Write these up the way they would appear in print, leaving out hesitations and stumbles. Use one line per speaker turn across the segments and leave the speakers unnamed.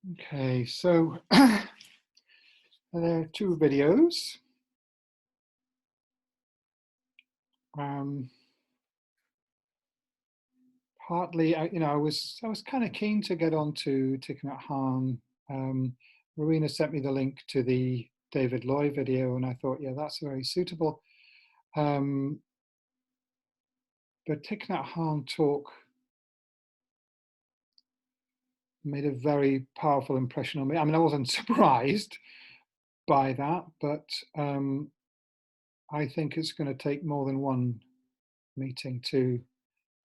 Okay, so there are two videos. Partly, I was kind of keen to get onto Thich Nhat Hanh. Marina sent me the link to the David Loy video, and I thought, yeah, that's very suitable. The Thich Nhat Hanh talk made a very powerful impression on me. I mean, I wasn't surprised by that, but I think it's going to take more than one meeting to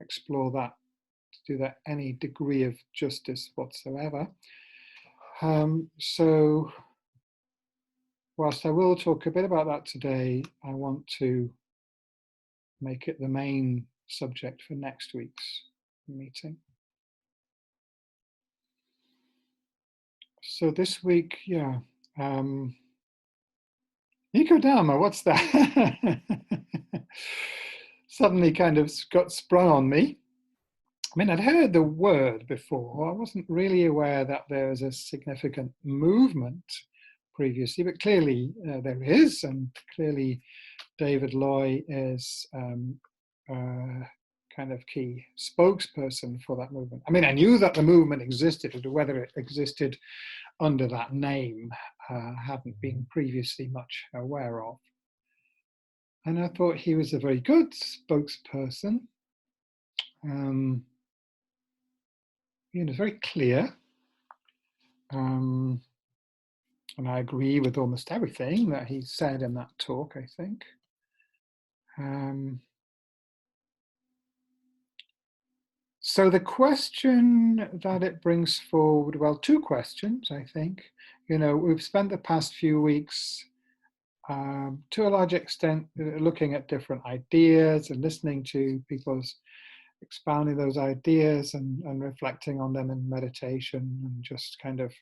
explore that, to do that any degree of justice whatsoever. So whilst I will talk a bit about that today, I want to make it the main subject for next week's meeting. So this week, yeah, Ecodharma, what's that? Suddenly kind of got sprung on me. I mean, I'd heard the word before. I wasn't really aware that there was a significant movement previously, but clearly there is, and clearly David Loy is kind of key spokesperson for that movement. I mean, I knew that the movement existed, but whether it existed under that name, hadn't been previously much aware of. And I thought he was a very good spokesperson. Very clear. And I agree with almost everything that he said in that talk, I think. So the question that it brings forward, well, two questions, I think. We've spent the past few weeks, to a large extent, looking at different ideas and listening to people's expounding those ideas and reflecting on them in meditation and just kind of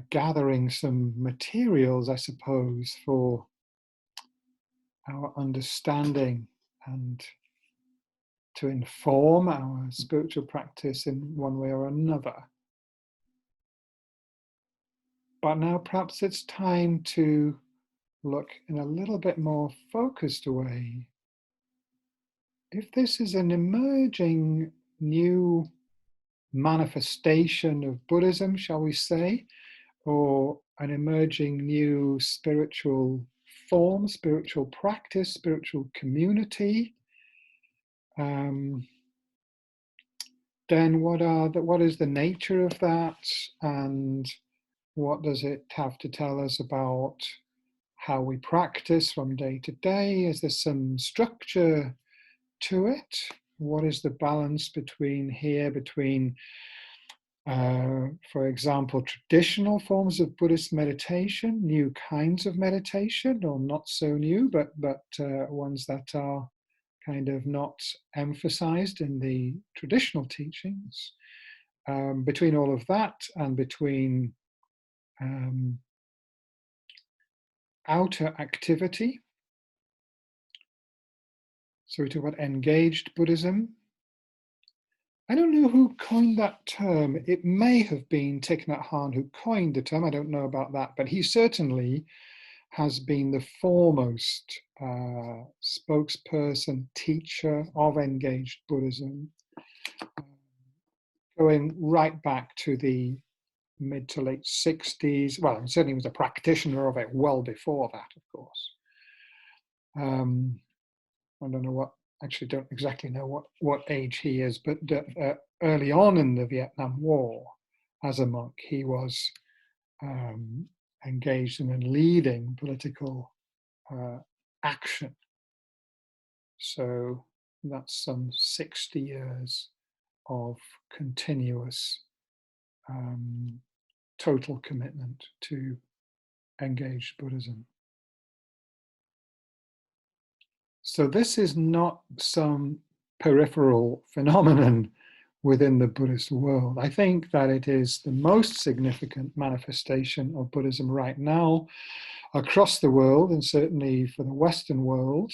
gathering some materials, I suppose, for our understanding and to inform our spiritual practice in one way or another. But now perhaps it's time to look in a little bit more focused way. If this is an emerging new manifestation of Buddhism, shall we say, or an emerging new spiritual form, spiritual practice, spiritual community, then what is the nature of that, and what does it have to tell us about how we practice from day to day? Is there some structure to it? What is the balance between, for example, traditional forms of Buddhist meditation, new kinds of meditation, or not so new, but ones that are kind of not emphasized in the traditional teachings, between all of that and between outer activity. So we talk about engaged Buddhism. I don't know who coined that term. It may have been Thich Nhat Hanh who coined the term. I don't know about that, but he certainly has been the foremost spokesperson, teacher of engaged Buddhism, going right back to the mid to late 60s. Well, he certainly was a practitioner of it well before that, of course. I don't exactly know what age he is, but early on in the Vietnam War, as a monk, he was engaged in and leading political action. So that's some 60 years of continuous total commitment to engaged Buddhism. So this is not some peripheral phenomenon within the Buddhist world. I think that it is the most significant manifestation of Buddhism right now across the world, and certainly for the Western world.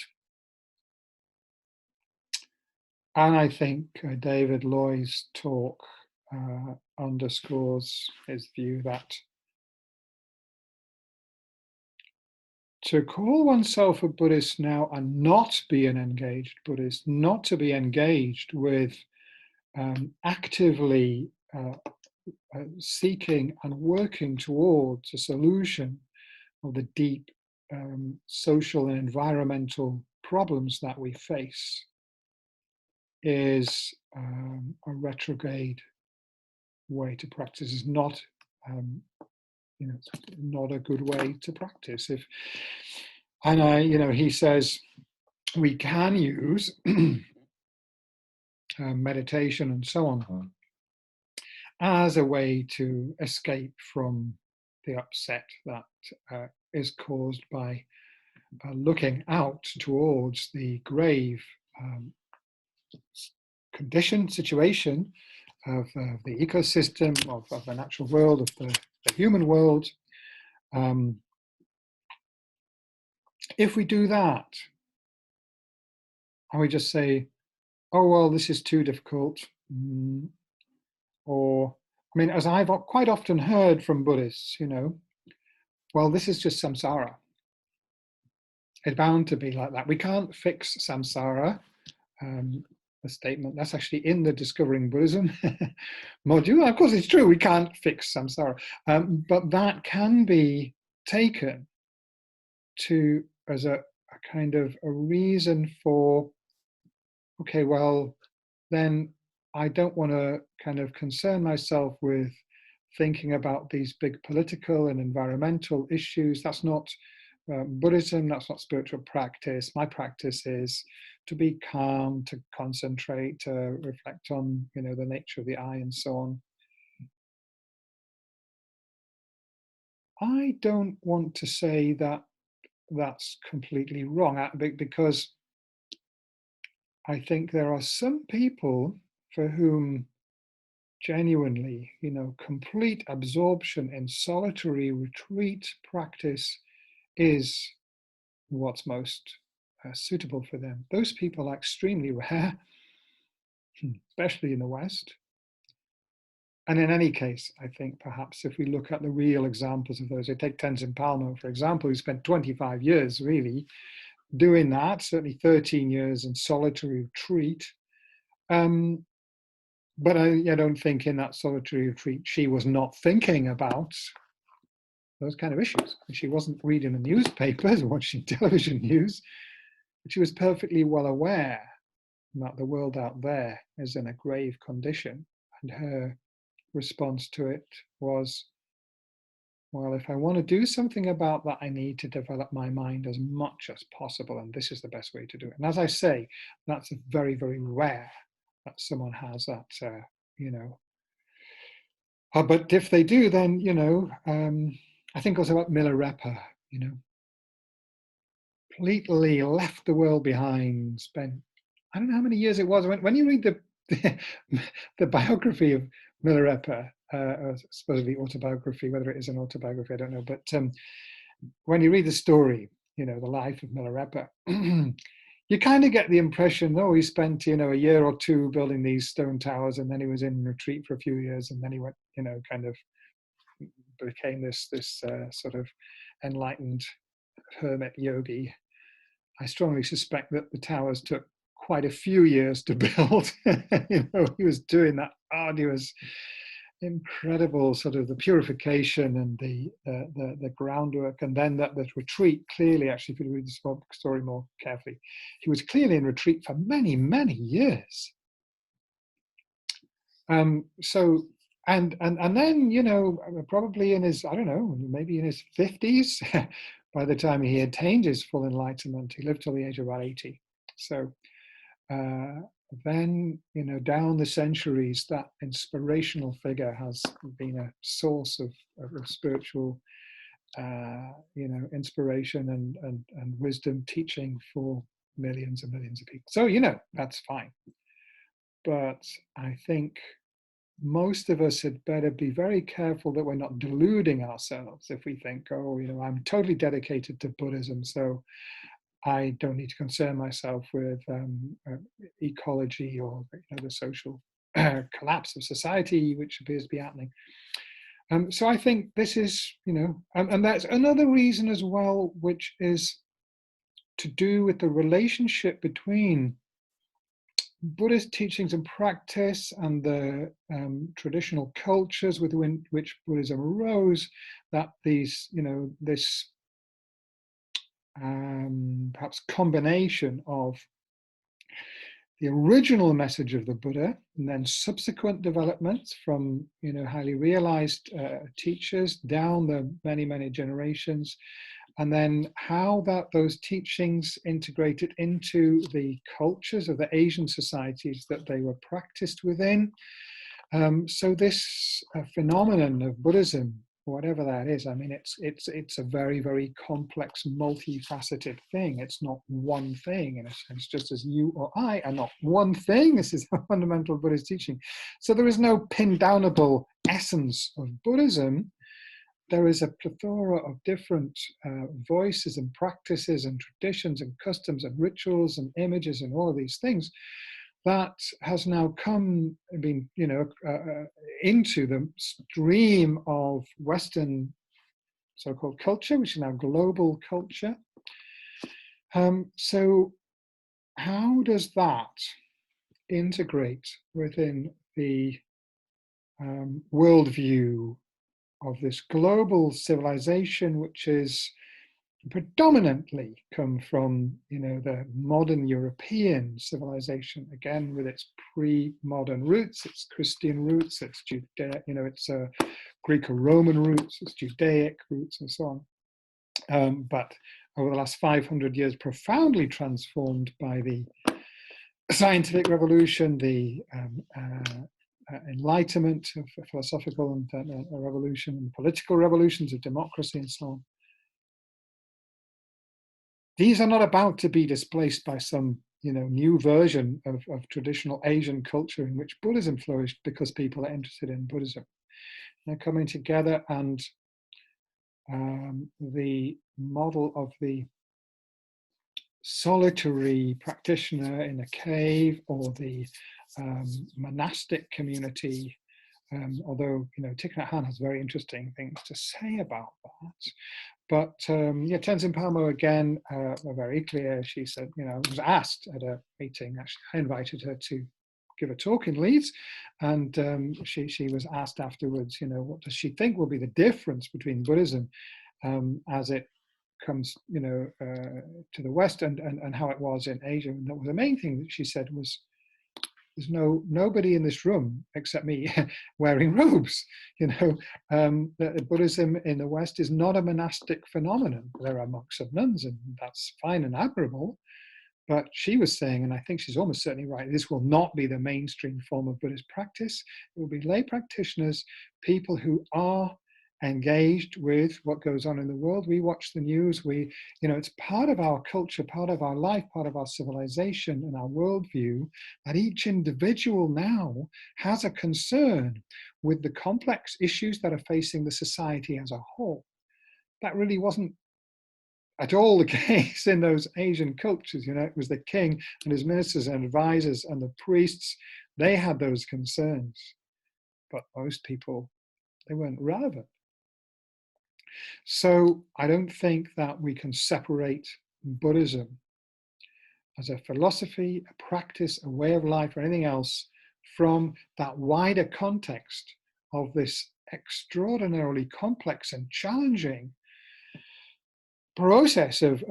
And I think David Loy's talk underscores his view that to call oneself a Buddhist now and not be an engaged Buddhist, not to be engaged with actively seeking and working towards a solution of the deep social and environmental problems that we face is a retrograde way to practice. Is not not a good way to practice. He says we can use meditation and so on as a way to escape from the upset that is caused by looking out towards the grave situation of the ecosystem, of the natural world, of the human world. If we do that, and we just say, oh, well, this is too difficult, or, I mean, as I've quite often heard from Buddhists, well, this is just samsara. It's bound to be like that. We can't fix samsara. A statement that's actually in the Discovering Buddhism module. Of course, it's true, we can't fix samsara, but that can be taken as a kind of a reason for, okay, well, then I don't want to kind of concern myself with thinking about these big political and environmental issues. That's not Buddhism, that's not spiritual practice. My practice is to be calm, to concentrate, to reflect on, the nature of the eye and so on. I don't want to say that that's completely wrong, because I think there are some people for whom genuinely, complete absorption in solitary retreat practice is what's most suitable for them. Those people are extremely rare, especially in the West. And in any case, I think perhaps if we look at the real examples of those, I take Tenzin Palmo, for example, who spent 25 years really doing that, certainly 13 years in solitary retreat. But I don't think in that solitary retreat she was not thinking about those kind of issues. She wasn't reading the newspapers or watching television news, but she was perfectly well aware that the world out there is in a grave condition. And her response to it was, well, if I want to do something about that, I need to develop my mind as much as possible. And this is the best way to do it. And as I say, that's very, very rare that someone has that, but if they do, then, I think also about Milarepa, completely left the world behind, spent, I don't know how many years it was. When you read the biography of Milarepa, or supposedly autobiography, whether it is an autobiography, I don't know. But when you read the story, the life of Milarepa, you kind of get the impression, he spent, a year or two building these stone towers, and then he was in retreat for a few years, and then he went, kind of became this sort of enlightened hermit yogi. I strongly suspect that the towers took quite a few years to build. He was doing that arduous, incredible sort of the purification and the groundwork, and then that the retreat. Clearly, actually, if you read the story more carefully, he was clearly in retreat for many, many years. So and then probably in his, I don't know, maybe in his 50s, by the time he attained his full enlightenment. He lived till the age of about 80. So then, down the centuries, that inspirational figure has been a source of spiritual, inspiration and wisdom teaching for millions and millions of people. So, that's fine. But I think most of us had better be very careful that we're not deluding ourselves if we think, I'm totally dedicated to Buddhism, so I don't need to concern myself with ecology or the social collapse of society, which appears to be happening. So I think this is, and that's another reason as well, which is to do with the relationship between Buddhist teachings and practice and the traditional cultures within which Buddhism arose, that these, this perhaps combination of the original message of the Buddha and then subsequent developments from, highly realized teachers down the many, many generations, and then how those teachings integrated into the cultures of the Asian societies that they were practiced within. So this phenomenon of Buddhism, whatever that is, I mean, it's a very, very complex, multifaceted thing. It's not one thing, in a sense, just as you or I are not one thing. This is a fundamental Buddhist teaching. So there is no pin-downable essence of Buddhism. There is a plethora of different voices and practices and traditions and customs and rituals and images and all of these things that has now been into the stream of Western so-called culture, which is now global culture. So how does that integrate within the worldview of this global civilization, which is predominantly come from, the modern European civilization, again with its pre-modern roots, its Christian roots, its its Greco-Roman roots, its Judaic roots, and so on. But over the last 500 years, profoundly transformed by the scientific revolution, the Enlightenment, philosophical and revolution, and political revolutions of democracy, and so on. These are not about to be displaced by some, new version of traditional Asian culture in which Buddhism flourished because people are interested in Buddhism. They're coming together, and the model of the solitary practitioner in a cave or the monastic community, although, Thich Nhat Hanh has very interesting things to say about that. But Tenzin Palmo, again, were very clear. She said, was asked at a meeting, actually, I invited her to give a talk in Leeds, and she was asked afterwards, what does she think will be the difference between Buddhism as it comes, to the West and how it was in Asia. And that was the main thing that she said was, there's nobody in this room except me wearing robes. Buddhism in the West is not a monastic phenomenon. There are monks and nuns, and that's fine and admirable. But she was saying, and I think she's almost certainly right, this will not be the mainstream form of Buddhist practice. It will be lay practitioners, people who are engaged with what goes on in the world. We watch the news. It's part of our culture, part of our life, part of our civilization and our worldview, that each individual now has a concern with the complex issues that are facing the society as a whole. That really wasn't at all the case in those Asian cultures. It was the king and his ministers and advisors and the priests. They had those concerns, but most people, they weren't relevant. So I don't think that we can separate Buddhism as a philosophy, a practice, a way of life, or anything else from that wider context of this extraordinarily complex and challenging process of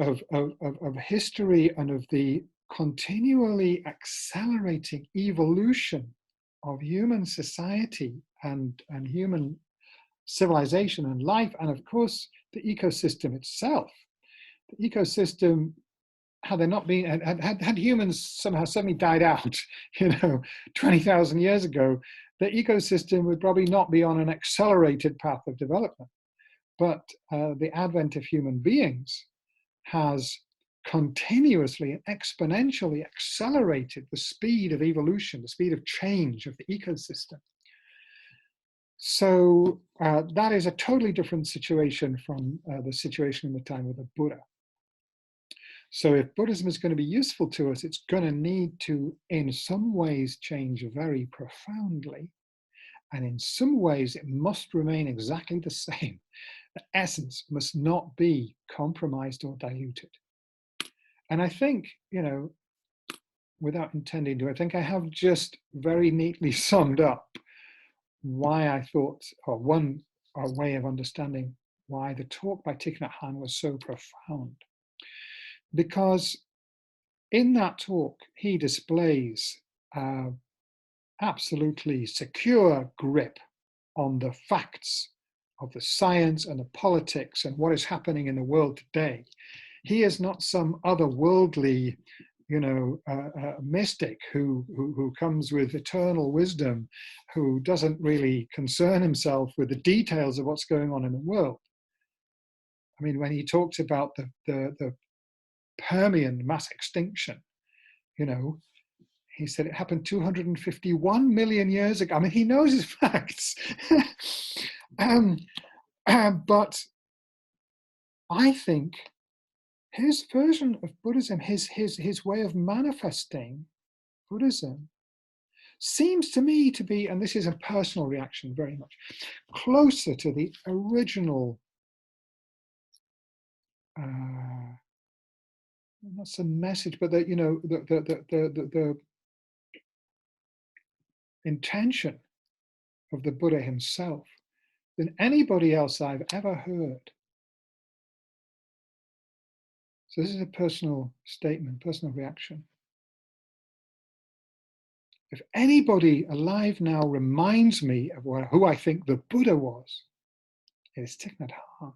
history and of the continually accelerating evolution of human society and human civilization and life, and of course the ecosystem itself. The ecosystem, had there not been, had humans somehow suddenly died out, 20,000 years ago, the ecosystem would probably not be on an accelerated path of development. But the advent of human beings has continuously and exponentially accelerated the speed of evolution, the speed of change of the ecosystem. So that is a totally different situation from the situation in the time of the Buddha. So if Buddhism is going to be useful to us, it's going to need to, in some ways, change very profoundly. And in some ways, it must remain exactly the same. The essence must not be compromised or diluted. And I think, without intending to, I think I have just very neatly summed up why I thought, or one way of understanding why the talk by Thich Nhat Hanh was so profound. Because in that talk, he displays absolutely secure grip on the facts of the science and the politics and what is happening in the world today. He is not some otherworldly, mystic who comes with eternal wisdom, who doesn't really concern himself with the details of what's going on in the world. I mean, when he talks about the Permian mass extinction, he said it happened 251 million years ago. I mean, he knows his facts. But I think his version of Buddhism, his way of manifesting Buddhism, seems to me to be, and this is a personal reaction very much, closer to the original, not some message, but the intention of the Buddha himself than anybody else I've ever heard. So this is a personal statement, personal reaction. If anybody alive now reminds me of who I think the Buddha was, it's Thich Nhat Hanh.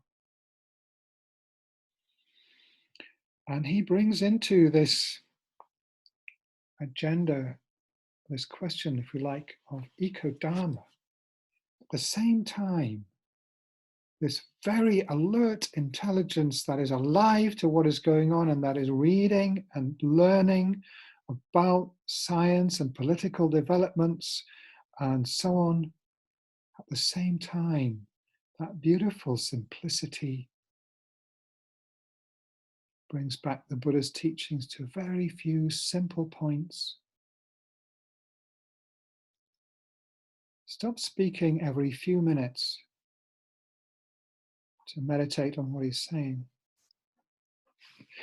And he brings into this agenda, this question, if you like, of Ecodharma. At the same time, this very alert intelligence that is alive to what is going on and that is reading and learning about science and political developments and so on. At the same time, that beautiful simplicity brings back the Buddha's teachings to very few simple points. Stop speaking every few minutes to meditate on what he's saying.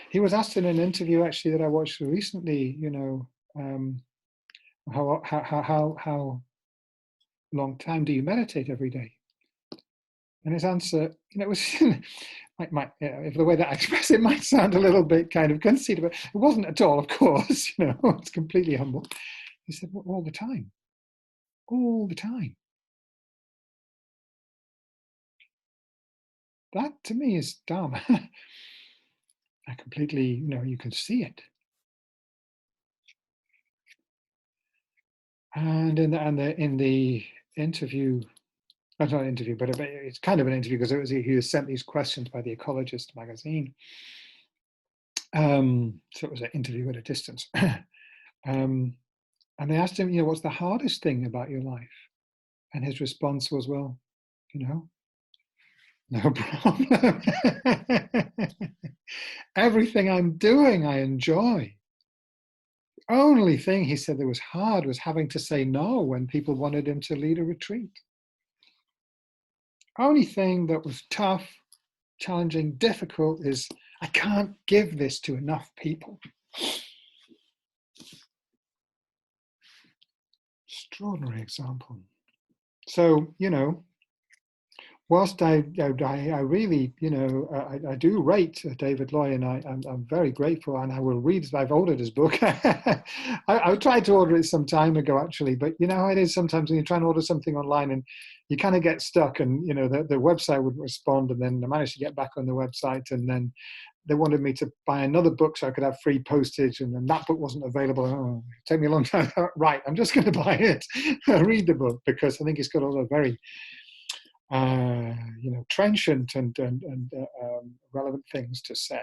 He was asked in an interview actually that I watched recently, how long time do you meditate every day? And his answer, it was if the way that I express it might sound a little bit kind of conceited, but it wasn't at all, of course. It's completely humble. He said, well, all the time, all the time. That to me is Dharma. I completely, you can see it. And in the interview, not an interview, but it's kind of an interview because he was sent these questions by the Ecologist magazine. So it was an interview at a distance. And they asked him, what's the hardest thing about your life? And his response was, well, no problem. Everything I'm doing, I enjoy. The only thing he said that was hard was having to say no when people wanted him to lead a retreat. Only thing that was tough, challenging, difficult is I can't give this to enough people. Extraordinary example. So, whilst I really, I do rate David Loy, and I'm very grateful, and I will read. I've ordered his book. I tried to order it some time ago, actually, but how it is sometimes when you try and order something online and you kind of get stuck, and the website wouldn't respond, and then I managed to get back on the website, and then they wanted me to buy another book so I could have free postage, and then that book wasn't available. Oh, it took me a long time. Right, I'm just going to buy it, read the book, because I think it's got all the very trenchant and relevant things to say,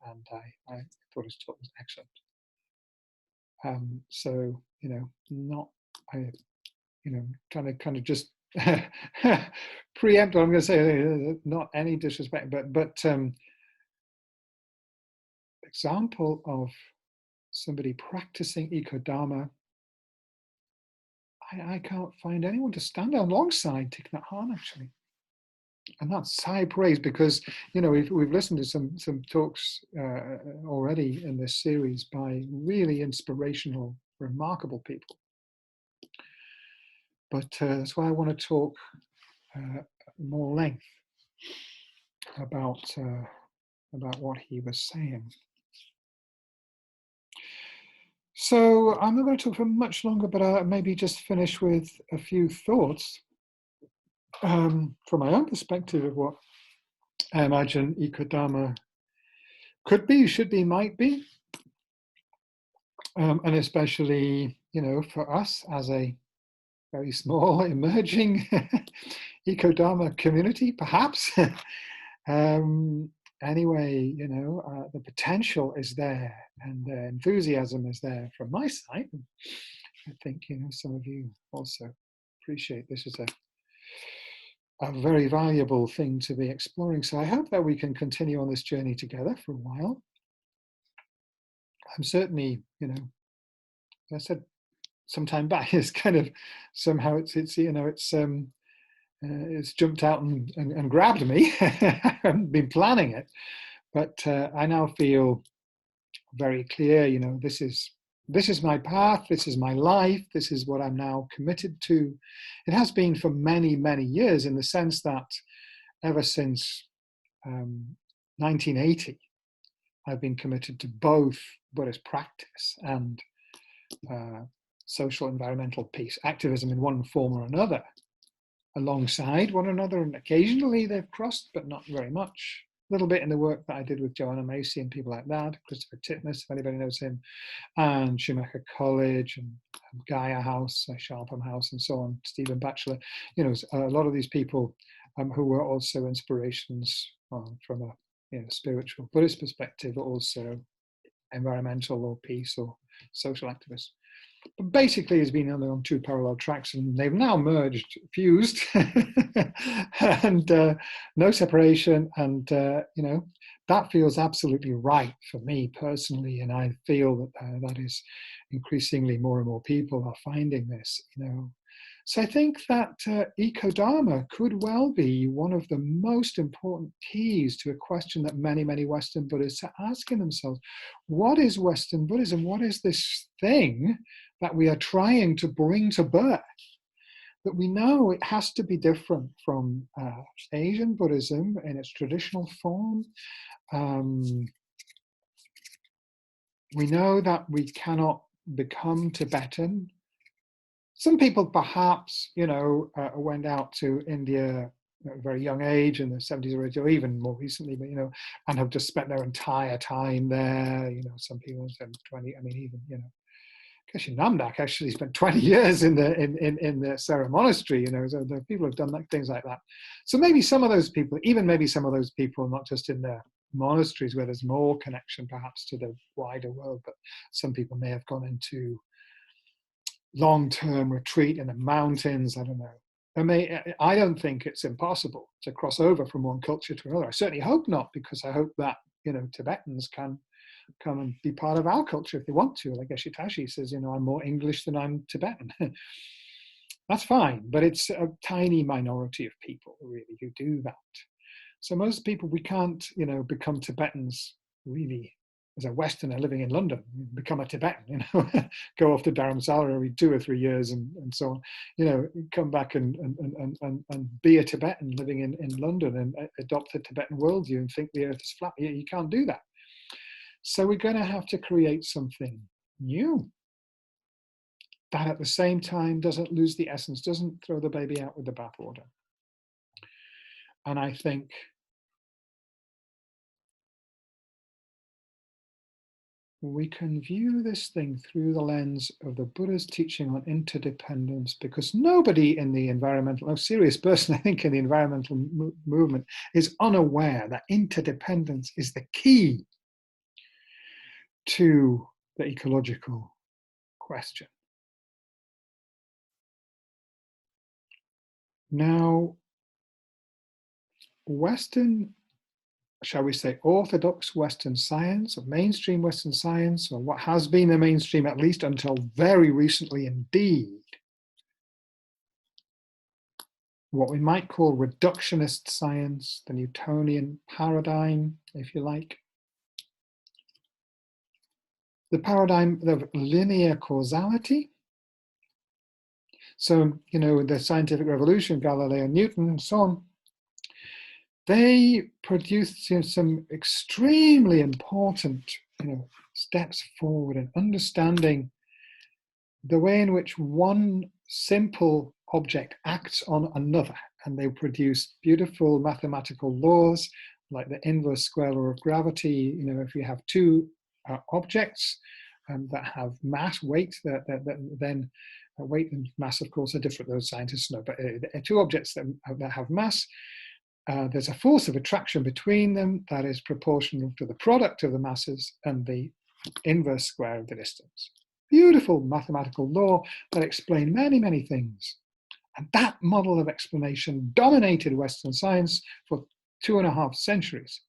and I thought his talk was excellent. So not trying to kind of just preempt what I'm going to say. Not any disrespect, but example of somebody practicing Ecodharma, I can't find anyone to stand alongside Thich Nhat Hanh, actually. And that's high praise, because we've listened to some talks already in this series by really inspirational, remarkable people. But that's why I want to talk more length about what he was saying. So I'm not going to talk for much longer, but maybe just finish with a few thoughts from my own perspective of what I imagine Ecodharma could be, should be, might be, and especially for us as a very small emerging Ecodharma community, perhaps. Anyway, the potential is there, and the enthusiasm is there from my side. I think some of you also appreciate this is a very valuable thing to be exploring. So I hope that we can continue on this journey together for a while. I'm certainly, as I said some time back, it's kind of somehow it's jumped out and grabbed me. I haven't been planning it, but I now feel very clear, this is my path, this is my life, this is what I'm now committed to. It has been for many, many years, in the sense that ever since 1980, I've been committed to both Buddhist practice and social environmental peace activism in one form or another, alongside one another, and occasionally they've crossed, but not very much. A little bit in the work that I did with Joanna Macy and people like that, Christopher Titmuss, if anybody knows him, and Schumacher College, and Gaia House, Sharpham House, and so on, Stephen Batchelor. A lot of these people who were also inspirations from a spiritual Buddhist perspective, but also environmental or peace or social activists. But basically, it's been on two parallel tracks, and they've now merged, fused, and no separation. And that feels absolutely right for me personally, and I feel that that is increasingly more and more people are finding this. So I think that Ecodharma could well be one of the most important keys to a question that many, many Western Buddhists are asking themselves. What is Western Buddhism? What is this thing that we are trying to bring to birth? That we know it has to be different from Asian Buddhism in its traditional form. We know that we cannot become Tibetan. Some people perhaps, went out to India at a very young age in the 70s or even more recently, but, and have just spent their entire time there. Some people spend 20, even, Geshe Namdak actually spent 20 years in the Sera monastery, so the people have done things like that. So maybe some of those people, not just in their monasteries where there's more connection perhaps to the wider world, but some people may have gone into long-term retreat in the mountains. I don't know. I don't think it's impossible to cross over from one culture to another. I certainly hope not, because I hope that Tibetans can come and be part of our culture if they want to. Like Geshe Tashi says, I'm more English than I'm Tibetan. That's fine, but it's a tiny minority of people really who do that. So most people, we can't become Tibetans really. As a Westerner living in London, become a Tibetan, go off to Dharamsala every 2 or 3 years and so on, come back and be a Tibetan living in London and adopt a Tibetan worldview and think the earth is flat. You can't do that. So we're going to have to create something new that at the same time doesn't lose the essence, doesn't throw the baby out with the bathwater. And I think we can view this thing through the lens of the Buddha's teaching on interdependence, because nobody in the environmental, no serious person, I think, in the environmental movement is unaware that interdependence is the key to the ecological question. Now, Western shall we say, orthodox Western science, or mainstream Western science, or what has been the mainstream, at least until very recently indeed, what we might call reductionist science, the Newtonian paradigm, if you like. The paradigm of linear causality. So, you know, the scientific revolution, Galileo, Newton, and so on, they produced some extremely important, you know, steps forward in understanding the way in which one simple object acts on another. And they produced beautiful mathematical laws like the inverse square law of gravity. You know, if you have two objects that have mass, weight, then weight and mass, of course, are different. Those scientists know, but two objects that have mass, there's a force of attraction between them that is proportional to the product of the masses and the inverse square of the distance. Beautiful mathematical law that explained many, many things. And that model of explanation dominated Western science for 2.5 centuries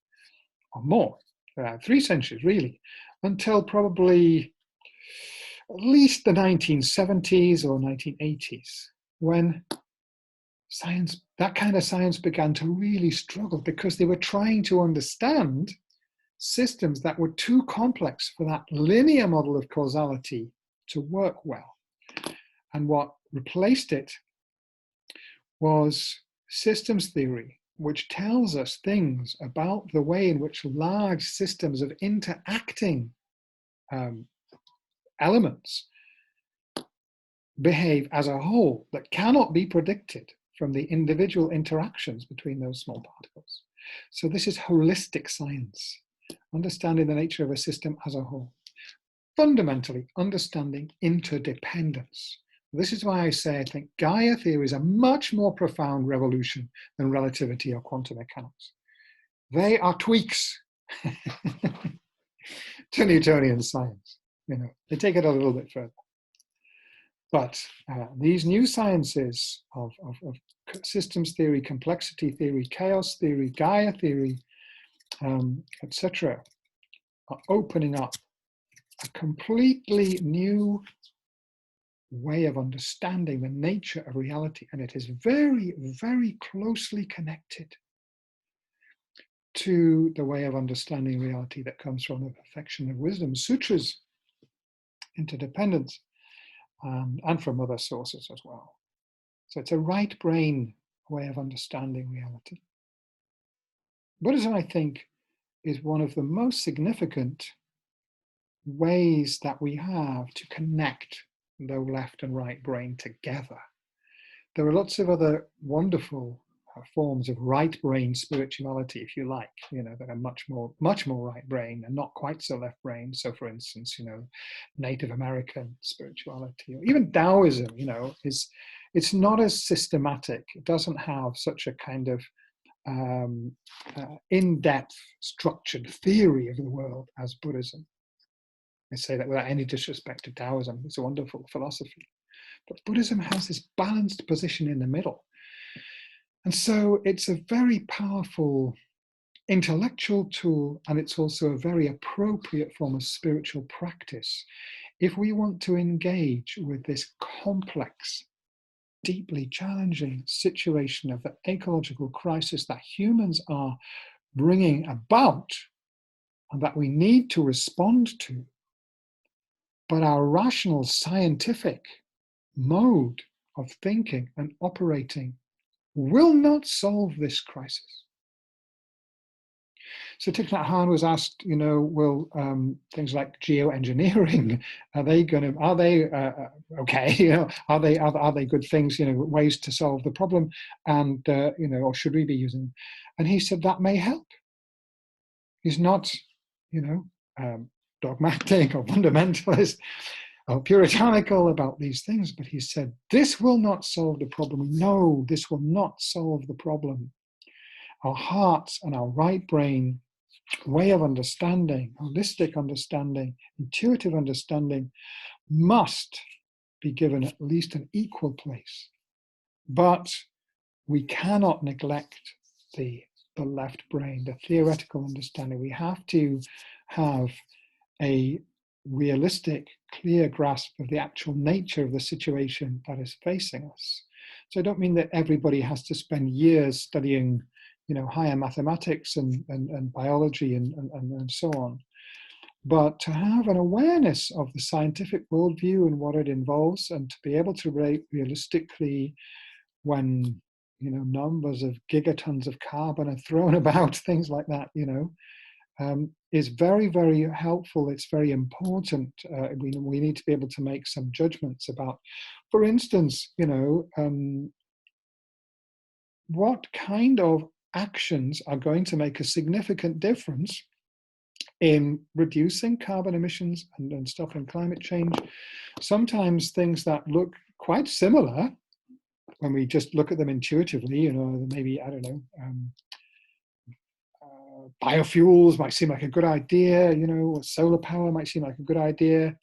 or more, 3 centuries really, until probably at least the 1970s or 1980s, when science, that kind of science began to really struggle because they were trying to understand systems that were too complex for that linear model of causality to work well. And what replaced it was systems theory, which tells us things about the way in which large systems of interacting elements behave as a whole that cannot be predicted from the individual interactions between those small particles. So this is holistic science, understanding the nature of a system as a whole. Fundamentally, understanding interdependence. This is why I say I think Gaia theory is a much more profound revolution than relativity or quantum mechanics. They are tweaks to Newtonian science. You know, they take it a little bit further. But these new sciences of systems theory, complexity theory, chaos theory, Gaia theory, etc., are opening up a completely new way of understanding the nature of reality. And it is very, very closely connected to the way of understanding reality that comes from the perfection of wisdom sutras, interdependence, and from other sources as well. So it's a right brain way of understanding reality. Buddhism, I think, is one of the most significant ways that we have to connect the left and right brain together. There are lots of other wonderful forms of right brain spirituality, if you like, you know, that are much more right brain and not quite so left brain. So for instance, you know, Native American spirituality, or even Taoism, you know, it's not as systematic. It doesn't have such a kind of in-depth structured theory of the world as Buddhism. I say that without any disrespect to Taoism. It's a wonderful philosophy. But Buddhism has this balanced position in the middle. And so it's a very powerful intellectual tool, and it's also a very appropriate form of spiritual practice if we want to engage with this complex, deeply challenging situation of the ecological crisis that humans are bringing about and that we need to respond to. But our rational, scientific mode of thinking and operating will not solve this crisis. So Thich Nhat Hanh was asked, you know, will things like geoengineering, are they okay? You know, are they good things? You know, ways to solve the problem, and you know, or should we be using them? And he said that may help. He's not, you know, dogmatic or fundamentalist or puritanical about these things, but he said, this will not solve the problem. No, this will not solve the problem. Our hearts and our right brain way of understanding, holistic understanding, intuitive understanding must be given at least an equal place. But we cannot neglect the the left brain, the theoretical understanding. We have to have a realistic, clear grasp of the actual nature of the situation that is facing us. So I don't mean that everybody has to spend years studying, higher mathematics and biology and so on, but to have an awareness of the scientific worldview and what it involves, and to be able to rate realistically when numbers of gigatons of carbon are thrown about, things like that, is very, very helpful. It's very important. We need to be able to make some judgments about, for instance, what kind of actions are going to make a significant difference in reducing carbon emissions and stopping climate change. Sometimes things that look quite similar when we just look at them intuitively, maybe, I don't know, biofuels might seem like a good idea, solar power might seem like a good idea.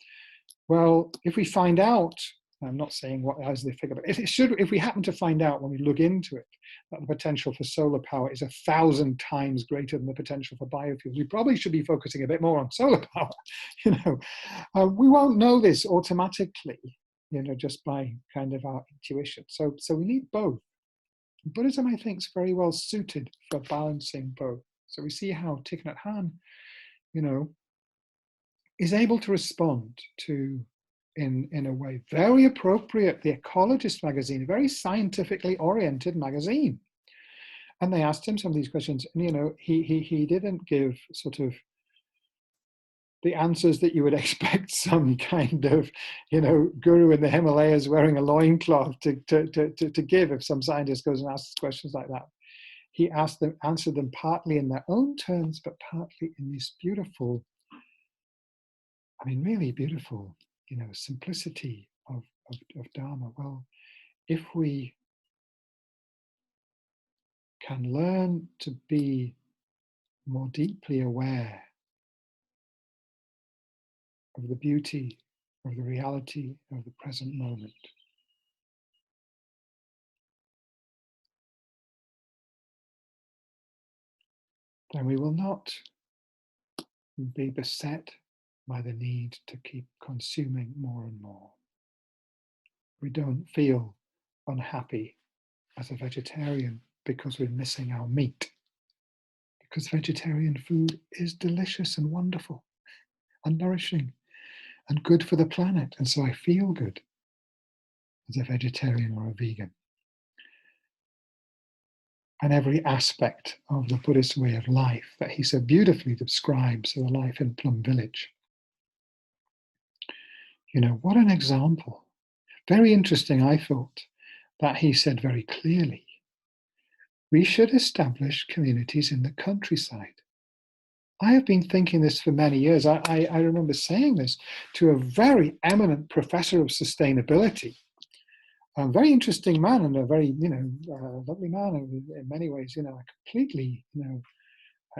Well, if we find out, I'm not saying what as they figure, but if we happen to find out when we look into it that the potential for solar power is 1,000 times greater than the potential for biofuels, we probably should be focusing a bit more on solar power. We won't know this automatically, just by kind of our intuition. So we need both. Buddhism, I think, is very well suited for balancing both. So we see how Thich Nhat Hanh, is able to respond to, in a way very appropriate, The Ecologist magazine, a very scientifically oriented magazine. And they asked him some of these questions, and he didn't give sort of the answers that you would expect some kind of, guru in the Himalayas wearing a loincloth to give if some scientist goes and asks questions like that. He answered them partly in their own terms, but partly in this beautiful, really beautiful, simplicity of Dharma. Well, if we can learn to be more deeply aware of the beauty, of the reality of the present moment, then we will not be beset by the need to keep consuming more and more. We don't feel unhappy as a vegetarian because we're missing our meat, because vegetarian food is delicious and wonderful and nourishing and good for the planet. And so I feel good as a vegetarian or a vegan. And every aspect of the Buddhist way of life that he so beautifully describes, the life in Plum Village. What an example. Very interesting, I thought, that he said very clearly, we should establish communities in the countryside. I have been thinking this for many years. I remember saying this to a very eminent professor of sustainability, a very interesting man and a very, lovely man in many ways, completely,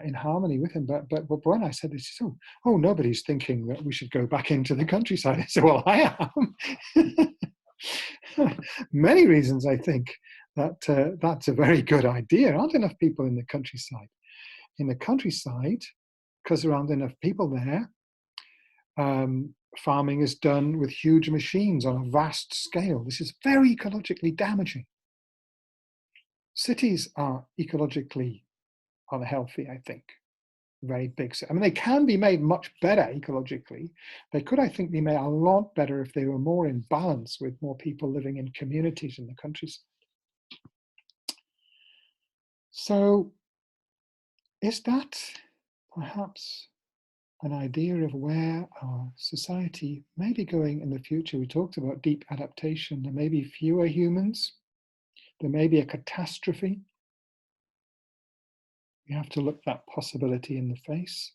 in harmony with him. But when I said this, he said, oh, nobody's thinking that we should go back into the countryside. I said, well, I am. Many reasons I think that that's a very good idea. There aren't enough people in the countryside. In the countryside, because there aren't enough people there, farming is done with huge machines on a vast scale. This is very ecologically damaging. Cities are ecologically unhealthy, I think. Very big. They can be made much better ecologically. They could, I think, be made a lot better if they were more in balance with more people living in communities in the countryside. So, is that perhaps an idea of where our society may be going in the future? We talked about deep adaptation. There may be fewer humans. There may be a catastrophe. We have to look that possibility in the face.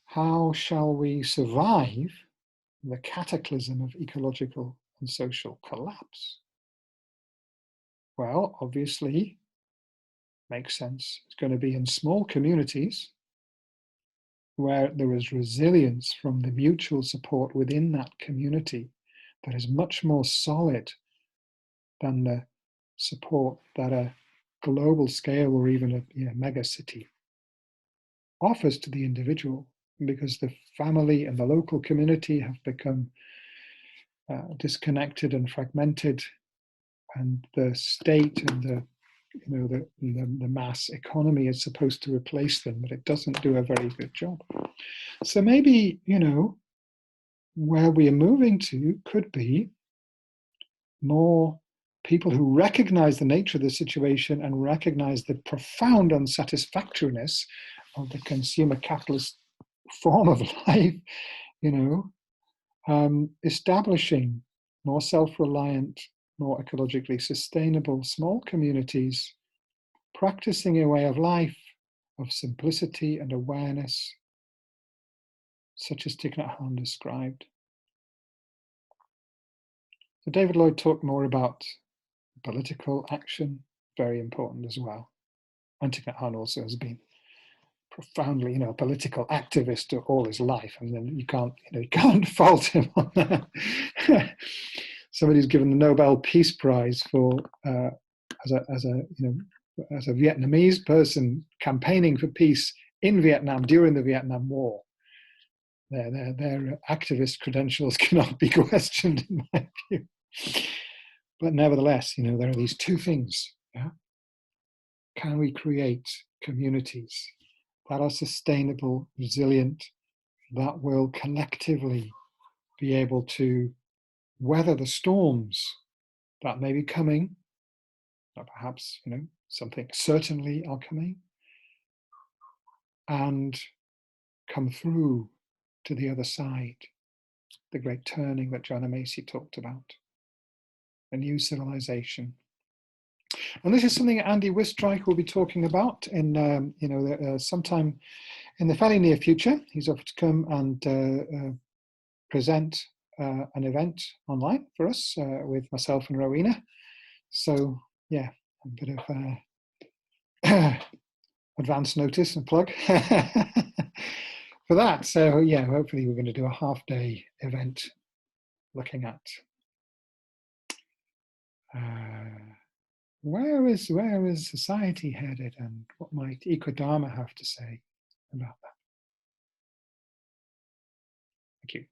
How shall we survive the cataclysm of ecological and social collapse? Well, obviously, makes sense. It's going to be in small communities where there is resilience from the mutual support within that community that is much more solid than the support that a global scale or even a mega city offers to the individual, because the family and the local community have become disconnected and fragmented, and the state and the mass economy is supposed to replace them, but it doesn't do a very good job. So maybe, where we are moving to could be more people who recognize the nature of the situation and recognize the profound unsatisfactoriness of the consumer capitalist form of life, establishing more self-reliant, more ecologically sustainable small communities, practicing a way of life of simplicity and awareness, such as Thich Nhat Hanh described. So David Lloyd talked more about political action, very important as well. And Thich Nhat Hanh also has been profoundly, a political activist all his life. I mean, you can't fault him on that. Somebody who's given the Nobel Peace Prize for as a Vietnamese person campaigning for peace in Vietnam during the Vietnam War. Their activist credentials cannot be questioned, in my view. But nevertheless, there are these two things. Yeah? Can we create communities that are sustainable, resilient, that will collectively be able to weather the storms that may be coming, or perhaps, something certainly are coming, and come through to the other side, the great turning that Joanna Macy talked about, a new civilization. And this is something Andy Wistreich will be talking about in, sometime in the fairly near future. He's offered to come and present an event online for us with myself and Rowena. So, yeah, a bit of advance notice and plug for that. So, yeah, hopefully we're going to do a half-day event looking at where is society headed, and what might Ecodharma have to say about that. Thank you.